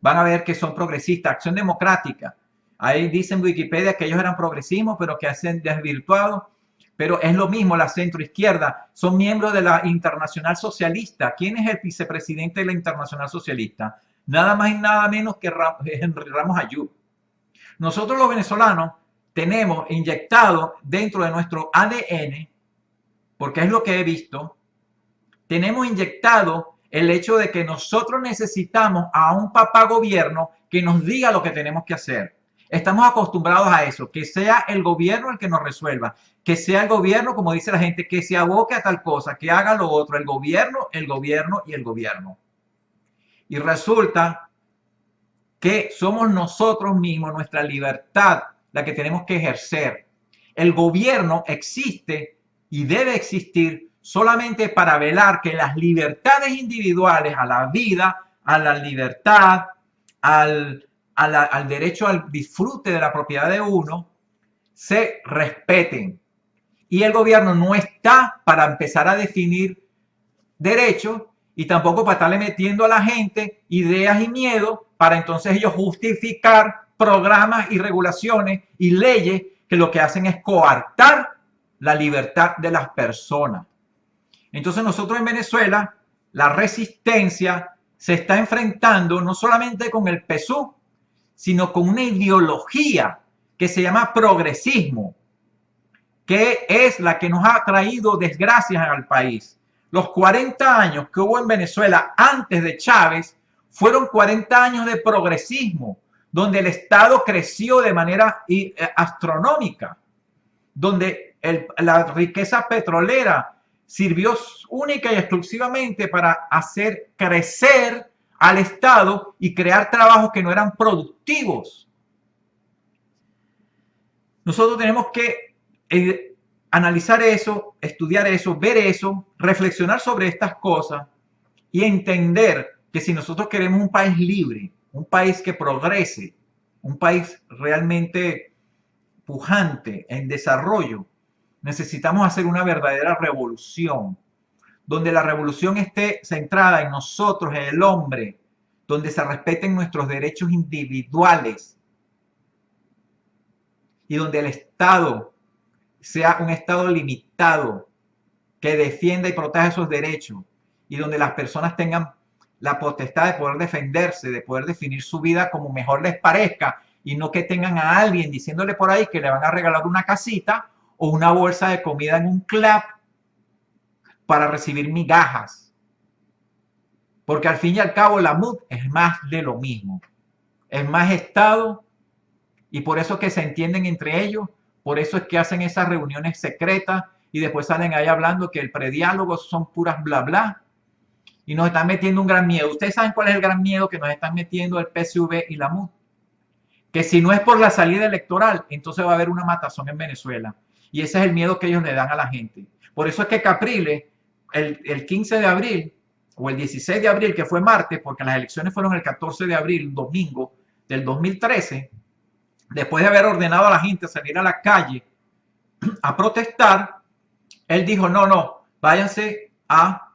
van a ver que son progresistas. Acción Democrática, ahí dice en Wikipedia que ellos eran progresismos, pero que hacen desvirtuado, pero es lo mismo. La centroizquierda son miembros de la Internacional Socialista. ¿Quién es el vicepresidente de la Internacional Socialista? Nada más y nada menos que Henry Ramos Ayub. Nosotros los venezolanos tenemos inyectado dentro de nuestro ADN, porque es lo que he visto, tenemos inyectado el hecho de que nosotros necesitamos a un papá gobierno que nos diga lo que tenemos que hacer. Estamos acostumbrados a eso, que sea el gobierno el que nos resuelva, que sea el gobierno, como dice la gente, que se aboque a tal cosa, que haga lo otro, el gobierno y el gobierno. Y resulta que somos nosotros mismos, nuestra libertad, la que tenemos que ejercer. El gobierno existe y debe existir solamente para velar que las libertades individuales a la vida, a la libertad, al derecho al disfrute de la propiedad de uno, se respeten. Y el gobierno no está para empezar a definir derechos y tampoco para estarle metiendo a la gente ideas y miedo para entonces ellos justificar programas y regulaciones y leyes que lo que hacen es coartar la libertad de las personas. Entonces nosotros en Venezuela, la resistencia se está enfrentando no solamente con el PSUV, sino con una ideología que se llama progresismo, que es la que nos ha traído desgracias al país. Los 40 años que hubo en Venezuela antes de Chávez fueron 40 años de progresismo, donde el Estado creció de manera astronómica, donde la riqueza petrolera sirvió única y exclusivamente para hacer crecer al Estado y crear trabajos que no eran productivos. Nosotros tenemos que analizar eso, estudiar eso, ver eso, reflexionar sobre estas cosas y entender que si nosotros queremos un país libre, un país que progrese, un país realmente pujante en desarrollo, necesitamos hacer una verdadera revolución, donde la revolución esté centrada en nosotros, en el hombre, donde se respeten nuestros derechos individuales y donde el Estado sea un Estado limitado que defienda y proteja esos derechos y donde las personas tengan la potestad de poder defenderse, de poder definir su vida como mejor les parezca y no que tengan a alguien diciéndole por ahí que le van a regalar una casita o una bolsa de comida en un club para recibir migajas. Porque al fin y al cabo la MUD es más de lo mismo. Es más Estado y por eso que se entienden entre ellos, por eso es que hacen esas reuniones secretas y después salen ahí hablando que el prediálogo son puras bla bla y nos están metiendo un gran miedo. ¿Ustedes saben cuál es el gran miedo que nos están metiendo el PSV y la MUD? Que si no es por la salida electoral, entonces va a haber una matazón en Venezuela. Y ese es el miedo que ellos le dan a la gente. Por eso es que Capriles, el 15 de abril o el 16 de abril, que fue martes, porque las elecciones fueron el 14 de abril, domingo del 2013, después de haber ordenado a la gente salir a la calle a protestar, él dijo, no, váyanse a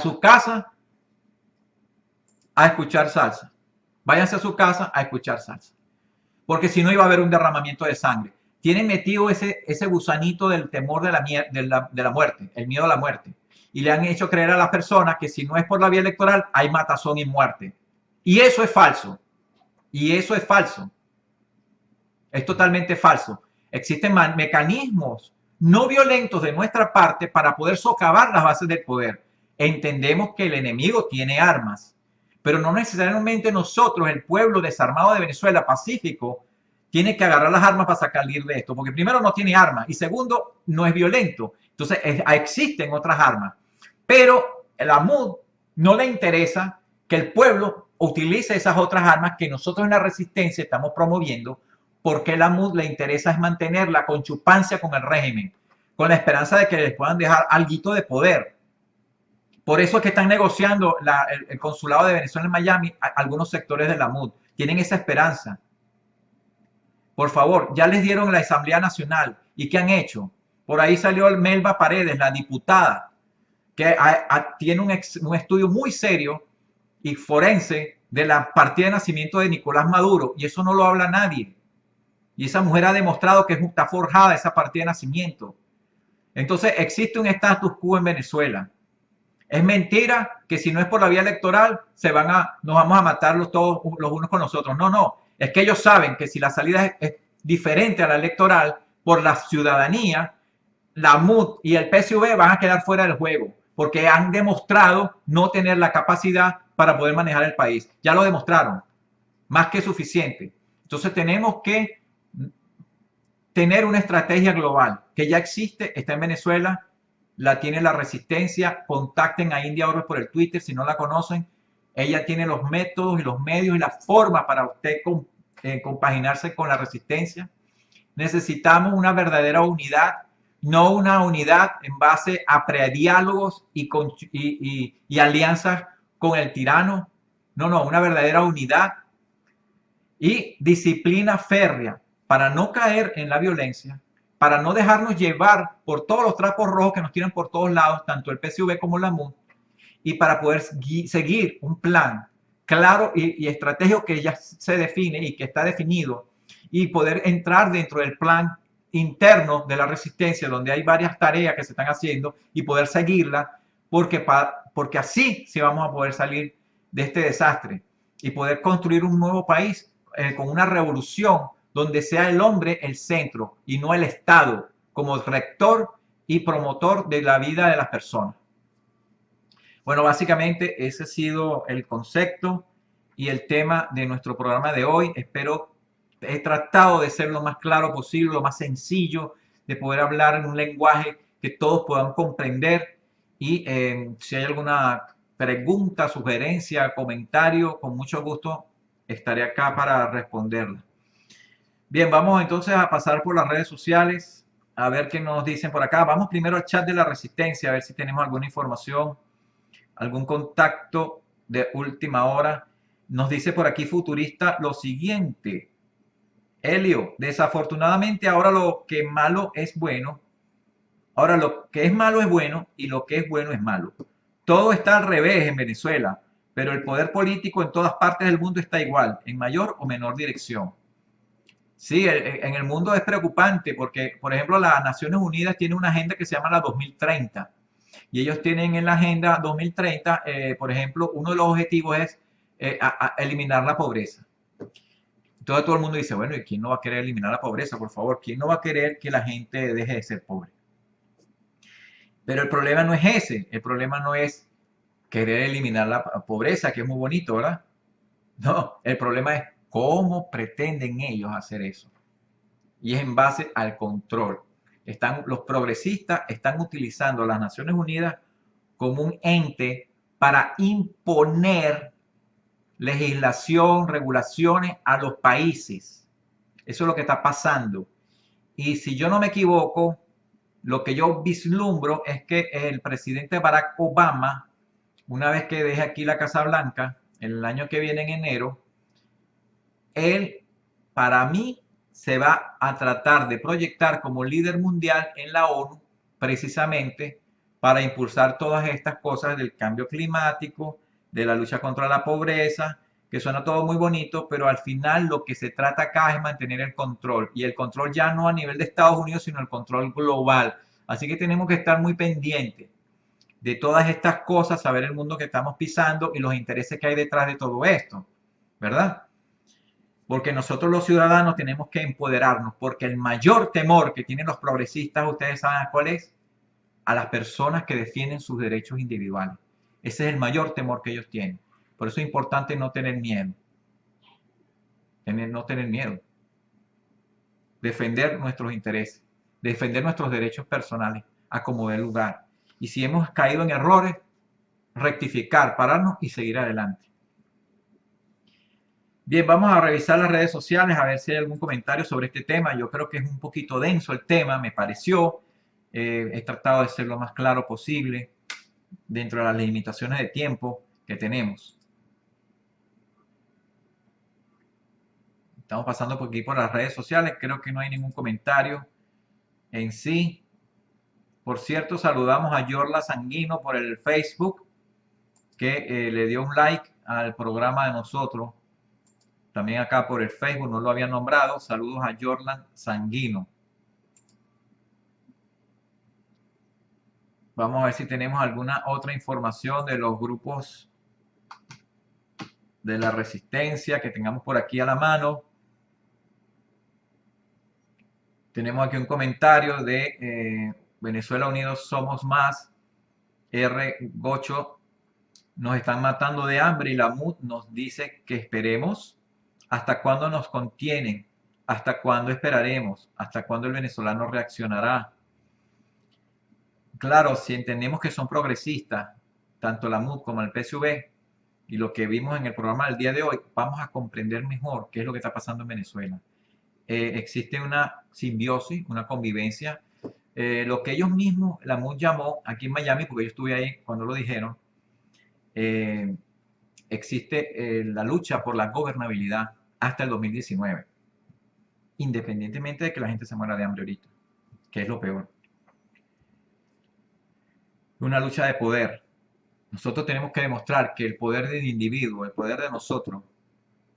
su casa a escuchar salsa. Váyanse a su casa a escuchar salsa. Porque si no iba a haber un derramamiento de sangre. Tienen metido ese gusanito del temor de la muerte, el miedo a la muerte. Y le han hecho creer a las personas que si no es por la vía electoral, hay matazón y muerte. Y eso es falso. Y eso es falso. Es totalmente falso. Existen mecanismos no violentos de nuestra parte para poder socavar las bases del poder. Entendemos que el enemigo tiene armas, pero no necesariamente nosotros, el pueblo desarmado de Venezuela, pacífico, tiene que agarrar las armas para salir de esto, porque primero no tiene armas y segundo no es violento. Entonces existen otras armas, pero a la MUD no le interesa que el pueblo utilice esas otras armas que nosotros en la resistencia estamos promoviendo, porque a la MUD le interesa es mantener la conchupancia con el régimen, con la esperanza de que les puedan dejar alguito de poder. Por eso es que están negociando el consulado de Venezuela en Miami, algunos sectores de la MUD. Tienen esa esperanza. Por favor, ya les dieron la Asamblea Nacional. ¿Y qué han hecho? Por ahí salió Melba Paredes, la diputada, que tiene un estudio muy serio y forense de la partida de nacimiento de Nicolás Maduro. Y eso no lo habla nadie. Y esa mujer ha demostrado que está forjada esa partida de nacimiento. Entonces existe un status quo en Venezuela. Es mentira que si no es por la vía electoral nos vamos a matar todos los unos con los otros. No. Es que ellos saben que si la salida es diferente a la electoral, por la ciudadanía, la MUD y el PSV van a quedar fuera del juego, porque han demostrado no tener la capacidad para poder manejar el país. Ya lo demostraron, más que suficiente. Entonces tenemos que tener una estrategia global que ya existe, está en Venezuela, la tiene la resistencia. Contacten a India Orbes por el Twitter si no la conocen. Ella tiene los métodos y los medios y la forma para usted compaginarse con la resistencia. Necesitamos una verdadera unidad, no una unidad en base a prediálogos y alianzas con el tirano. No, una verdadera unidad y disciplina férrea para no caer en la violencia, para no dejarnos llevar por todos los trapos rojos que nos tiran por todos lados, tanto el PSV como la MUD, y para poder seguir un plan claro y estratégico que ya se define y que está definido, y poder entrar dentro del plan interno de la resistencia, donde hay varias tareas que se están haciendo, y poder seguirla, porque así sí vamos a poder salir de este desastre y poder construir un nuevo país con una revolución donde sea el hombre el centro y no el Estado como rector y promotor de la vida de las personas. Bueno, básicamente ese ha sido el concepto y el tema de nuestro programa de hoy. He tratado de ser lo más claro posible, lo más sencillo, de poder hablar en un lenguaje que todos puedan comprender. Y si hay alguna pregunta, sugerencia, comentario, con mucho gusto estaré acá para responderla. Bien, vamos entonces a pasar por las redes sociales, a ver qué nos dicen por acá. Vamos primero al chat de la Resistencia, a ver si tenemos alguna información, algún contacto de última hora. Nos dice por aquí Futurista lo siguiente: Helio, desafortunadamente ahora lo que malo es bueno, ahora lo que es malo es bueno y lo que es bueno es malo. Todo está al revés en Venezuela, pero el poder político en todas partes del mundo está igual, en mayor o menor dirección. Sí, en el mundo es preocupante porque, por ejemplo, las Naciones Unidas tiene una agenda que se llama la 2030 y ellos tienen en la agenda 2030, por ejemplo, uno de los objetivos es eliminar la pobreza. Entonces todo el mundo dice, bueno, ¿y quién no va a querer eliminar la pobreza? Por favor, ¿quién no va a querer que la gente deje de ser pobre? Pero el problema no es ese, el problema no es querer eliminar la pobreza, que es muy bonito, ¿verdad? No, el problema es cómo pretenden ellos hacer eso. Y es en base al control. Los progresistas están utilizando a las Naciones Unidas como un ente para imponer legislación, regulaciones a los países. Eso es lo que está pasando. Y si yo no me equivoco, lo que yo vislumbro es que el presidente Barack Obama, una vez que deje aquí la Casa Blanca, el año que viene en enero, él, para mí, se va a tratar de proyectar como líder mundial en la ONU, precisamente para impulsar todas estas cosas del cambio climático, de la lucha contra la pobreza, que suena todo muy bonito, pero al final lo que se trata acá es mantener el control, y el control ya no a nivel de Estados Unidos, sino el control global. Así que tenemos que estar muy pendientes de todas estas cosas, saber el mundo que estamos pisando y los intereses que hay detrás de todo esto, ¿verdad? Porque nosotros los ciudadanos tenemos que empoderarnos, porque el mayor temor que tienen los progresistas, ustedes saben cuál es, a las personas que defienden sus derechos individuales. Ese es el mayor temor que ellos tienen. Por eso es importante no tener miedo. No tener miedo. Defender nuestros intereses, defender nuestros derechos personales a como dé lugar. Y si hemos caído en errores, rectificar, pararnos y seguir adelante. Bien, vamos a revisar las redes sociales a ver si hay algún comentario sobre este tema. Yo creo que es un poquito denso el tema, me pareció. He tratado de ser lo más claro posible dentro de las limitaciones de tiempo que tenemos. Estamos pasando por aquí por las redes sociales. Creo que no hay ningún comentario en sí. Por cierto, saludamos a Yorla Sanguino por el Facebook, que le dio un like al programa de nosotros. También acá por el Facebook, no lo había nombrado. Saludos a Jordan Sanguino. Vamos a ver si tenemos alguna otra información de los grupos de la resistencia que tengamos por aquí a la mano. Tenemos aquí un comentario de Venezuela Unidos Somos Más. R. Gocho: nos están matando de hambre y la MUD nos dice que esperemos. ¿Hasta cuándo nos contienen? ¿Hasta cuándo esperaremos? ¿Hasta cuándo el venezolano reaccionará? Claro, si entendemos que son progresistas, tanto la MUD como el PSV, y lo que vimos en el programa del día de hoy, vamos a comprender mejor qué es lo que está pasando en Venezuela. Existe una simbiosis, una convivencia, lo que ellos mismos, la MUD llamó aquí en Miami, porque yo estuve ahí cuando lo dijeron, existe la lucha por la gobernabilidad hasta el 2019, independientemente de que la gente se muera de hambre ahorita, que es lo peor. Una lucha de poder. Nosotros tenemos que demostrar que el poder del individuo, el poder de nosotros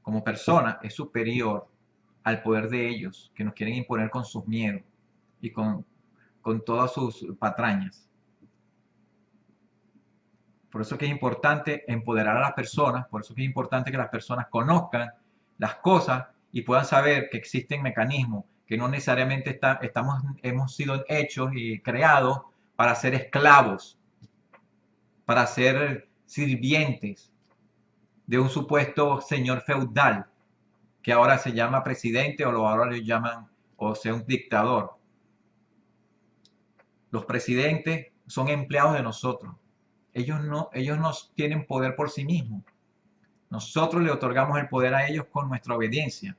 como personas es superior al poder de ellos, que nos quieren imponer con sus miedos y con todas sus patrañas. Por eso que es importante empoderar a las personas, por eso que es importante que las personas conozcan las cosas y puedan saber que existen mecanismos que no necesariamente hemos sido hechos y creados para ser esclavos, para ser sirvientes de un supuesto señor feudal que ahora se llama presidente o ahora le llaman o sea un dictador. Los presidentes son empleados de nosotros. Ellos no tienen poder por sí mismos. Nosotros le otorgamos el poder a ellos con nuestra obediencia.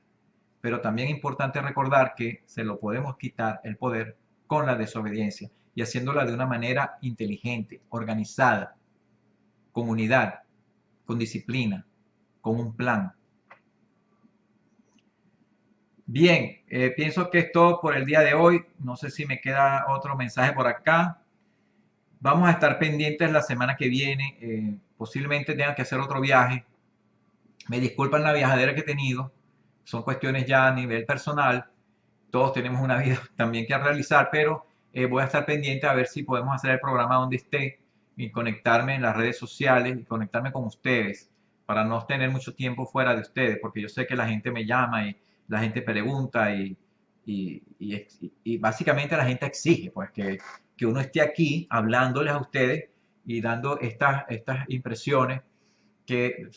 Pero también es importante recordar que se lo podemos quitar el poder con la desobediencia y haciéndola de una manera inteligente, organizada, con unidad, con disciplina, con un plan. Bien, pienso que es todo por el día de hoy. No sé si me queda otro mensaje por acá. Vamos a estar pendientes la semana que viene. Posiblemente tenga que hacer otro viaje. Me disculpan la viajadera que he tenido. Son cuestiones ya a nivel personal. Todos tenemos una vida también que realizar, pero voy a estar pendiente a ver si podemos hacer el programa donde esté y conectarme en las redes sociales y conectarme con ustedes para no tener mucho tiempo fuera de ustedes, porque yo sé que la gente me llama y la gente pregunta y básicamente la gente exige pues que uno esté aquí hablándoles a ustedes y dando estas impresiones que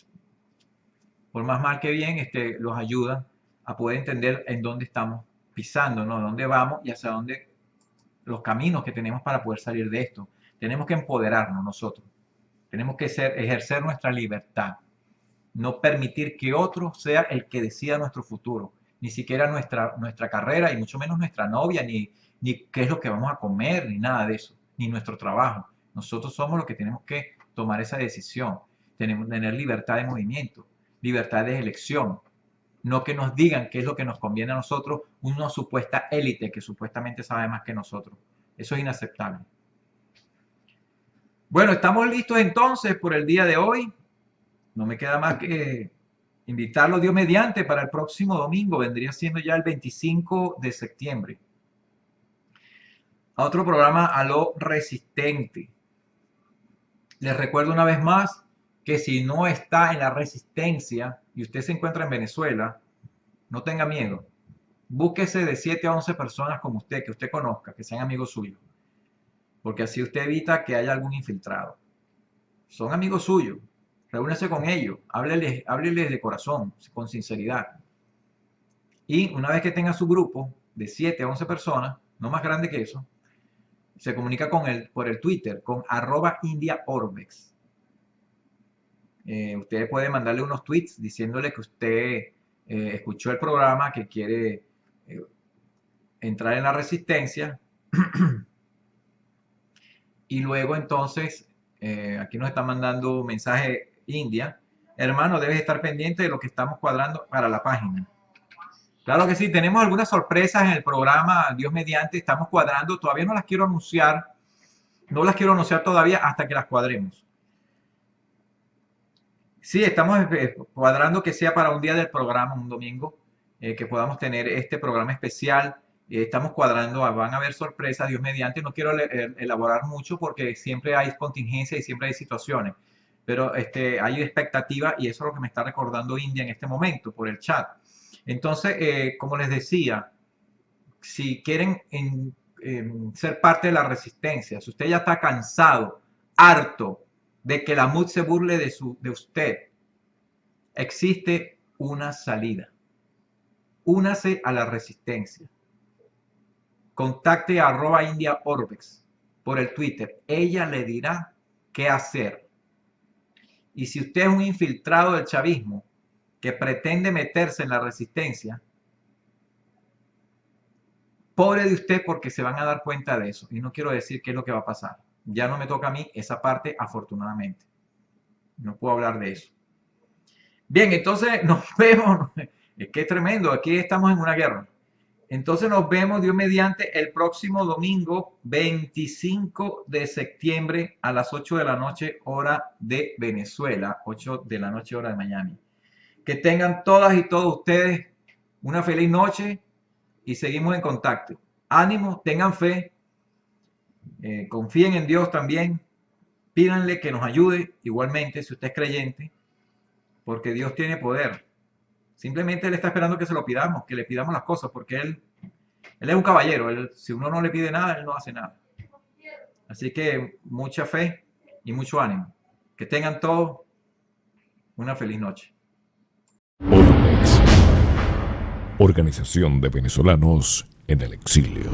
por más mal que bien los ayudan a poder entender en dónde estamos pisando, ¿no? Dónde vamos y hacia dónde los caminos que tenemos para poder salir de esto. Tenemos que empoderarnos nosotros. Tenemos que ejercer nuestra libertad. No permitir que otro sea el que decida nuestro futuro. Ni siquiera nuestra carrera y mucho menos nuestra novia, ni qué es lo que vamos a comer, ni nada de eso. Ni nuestro trabajo. Nosotros somos los que tenemos que tomar esa decisión. Tenemos que tener libertad de movimiento, libertad de elección. No que nos digan qué es lo que nos conviene a nosotros, una supuesta élite que supuestamente sabe más que nosotros. Eso es inaceptable. Bueno, estamos listos entonces por el día de hoy. No me queda más que invitarlos Dios mediante para el próximo domingo. Vendría siendo ya el 25 de septiembre. A otro programa a lo resistente. Les recuerdo una vez más que si no está en la resistencia y usted se encuentra en Venezuela, no tenga miedo. Búsquese de 7 a 11 personas como usted, que usted conozca, que sean amigos suyos. Porque así usted evita que haya algún infiltrado. Son amigos suyos. Reúnese con ellos. Hábleles de corazón, con sinceridad. Y una vez que tenga su grupo de 7 a 11 personas, no más grande que eso, se comunica con él por el Twitter, con @indiaorbex. Usted puede mandarle unos tweets diciéndole que usted escuchó el programa, que quiere entrar en la resistencia. Y luego entonces, aquí nos está mandando un mensaje India. Hermano, debes estar pendiente de lo que estamos cuadrando para la página. Claro que sí, tenemos algunas sorpresas en el programa, Dios mediante, estamos cuadrando. Todavía no las quiero anunciar. No las quiero anunciar todavía hasta que las cuadremos. Sí, estamos cuadrando que sea para un día del programa, un domingo, que podamos tener este programa especial. Estamos cuadrando, van a haber sorpresas, Dios mediante. No quiero elaborar mucho porque siempre hay contingencias y siempre hay situaciones. Pero hay expectativa y eso es lo que me está recordando India en este momento por el chat. Entonces, como les decía, si quieren ser parte de la resistencia, si usted ya está cansado, harto de que la MUD se burle de usted, existe una salida. Únase a la resistencia. Contacte a @indiaorbex por el Twitter. Ella le dirá qué hacer. Y si usted es un infiltrado del chavismo que pretende meterse en la resistencia, pobre de usted porque se van a dar cuenta de eso. Y no quiero decir qué es lo que va a pasar. Ya no me toca a mí esa parte, afortunadamente. No puedo hablar de eso. Bien, entonces nos vemos. Es que es tremendo. Aquí estamos en una guerra. Entonces nos vemos, Dios mediante, el próximo domingo 25 de septiembre a las 8 de la noche, hora de Venezuela. 8 de la noche, hora de Miami. Que tengan todas y todos ustedes una feliz noche y seguimos en contacto. Ánimo, tengan fe, confíen en Dios también, pídanle que nos ayude igualmente si usted es creyente, porque Dios tiene poder Simplemente Él está esperando que se lo pidamos, que le pidamos las cosas, porque Él es un caballero. Si uno no le pide nada, Él no hace nada. Así que mucha fe y mucho ánimo. Que tengan todos una feliz noche. Orbex, Organización de Venezolanos en el Exilio.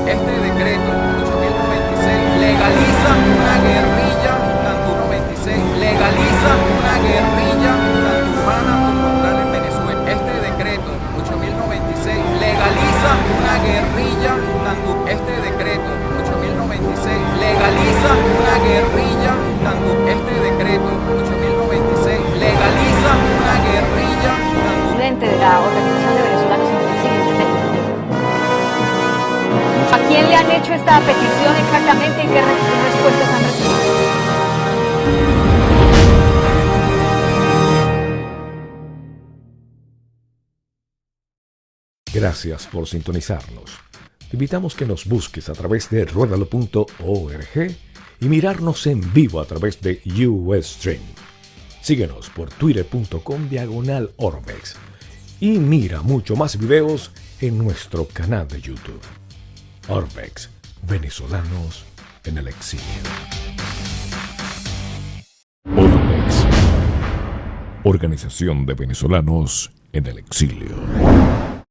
Este decreto 8096 legaliza una guerrilla tanto 96, legaliza una guerrilla tanto urbana como rural en Venezuela. Este decreto 8096 legaliza una guerrilla tanto este decreto 8096 legaliza una guerrilla tanto este decreto 8096 legaliza una guerrilla tanto Presidente de la Organización de Venezolanos en el Exilio. ¿A quién le han hecho esta petición exactamente y qué respuestas han recibido? Gracias por sintonizarnos. Te invitamos que nos busques a través de ruedalo.org y mirarnos en vivo a través de Ustream. Síguenos por twitter.com/Orbex y mira mucho más videos en nuestro canal de YouTube. Orbex, Venezolanos en el Exilio. Orbex, Organización de Venezolanos en el Exilio.